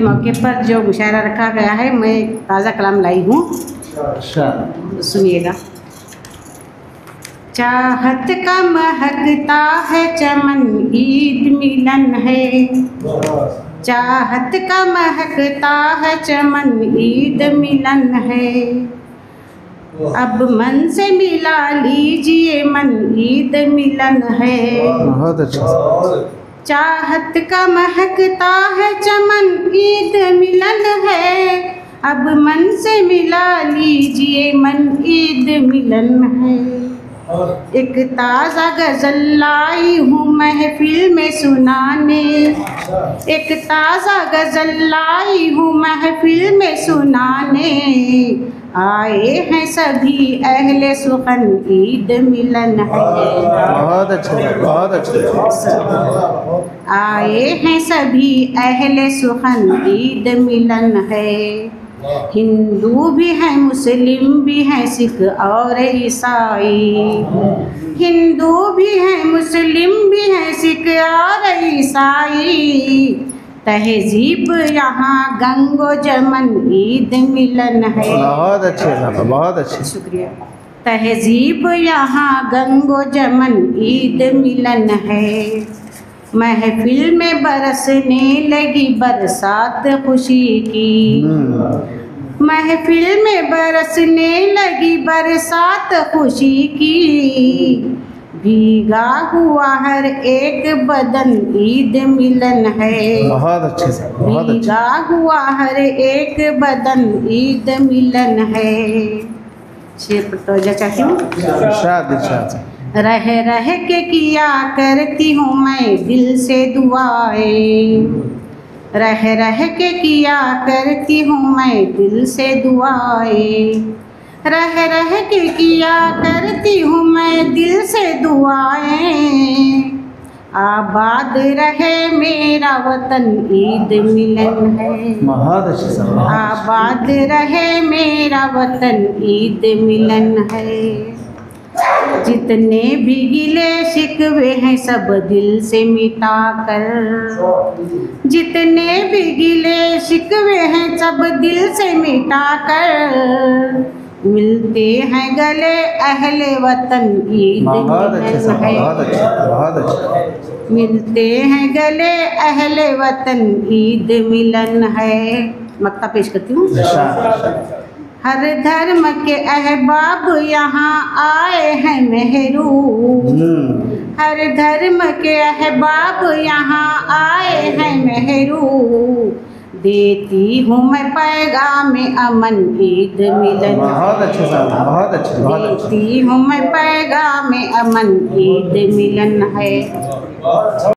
मौके पर जो मुशायरा रखा गया है, मैं ताज़ा कलाम लाई हूँ, सुनिएगा। चाहत का महकता है चमन, ईद मिलन है। चाहत का महकता है चमन, ईद मिलन है। अब मन से मिला लीजिए मन, ईद मिलन है। बहुत अच्छा। चाहत का महकता है चमन, ईद मिलन है। अब मन से मिला लीजिए मन, ईद मिलन है। एक ताज़ा गज़ल लाई हूँ महफिल में सुनाने, एक ताज़ा गज़ल लाई हूँ महफिल में सुनाने। आए हैं सभी अहले सुखन, ईद मिलन है। बहुत अच्छा, बहुत अच्छा। आए हैं सभी अहले सुखन, ईद मिलन है। हिंदू भी हैं, मुस्लिम भी हैं, सिख और ईसाई। हिंदू भी हैं, मुस्लिम भी हैं, सिख और ईसाई। तहजीब यहाँ गंगो जमन, ईद मिलन है। बहुत अच्छे साहब, बहुत अच्छे, शुक्रिया। तहजीब यहाँ गंगो जमन, ईद मिलन है। महफिल में बरसने लगी बरसात खुशी की। महफिल में बरसने लगी बरसात खुशी की। भीगा हुआ हर एक बदन, ईद मिलन है। बहुत अच्छे से, बहुत अच्छे। भीगा हुआ हर एक बदन, ईद मिलन है। शेर पर तवज्जो चाहती हूँ। इरशाद, इरशाद। रह रह के किया करती हूँ मैं दिल से दुआएं। रह रह के किया करती हूँ मैं दिल से दुआएं। रह रह के किया करती हूँ मैं दिल से दुआएं। आबाद रहे मेरा वतन, ईद मिलन है। बहुत अच्छे से। आबाद रहे मेरा वतन, ईद मिलन है। जितने भी गिले शिकवे हैं सब दिल से मिटा कर। जितने भी गिले शिकवे हैं सब दिल से मिटा कर। मिलते हैं गले अहले वतन, ईद मिलन है। बहुत अच्छा, बहुत अच्छा। मिलते हैं गले अहले वतन, ईद मिलन है। मक्ता पेश करती हूँ। हर धर्म के अहबाब यहाँ आए हैं मेहरू। हर धर्म के अहबाब यहाँ आए हैं मेहरू। देती हूँ मैं पैगाम अमन, ईद मिलन। बहुत अच्छे साहब, बहुत अच्छे, बहुत अच्छे। देती हूँ मैं पैगाम अमन, ईद मिलन है।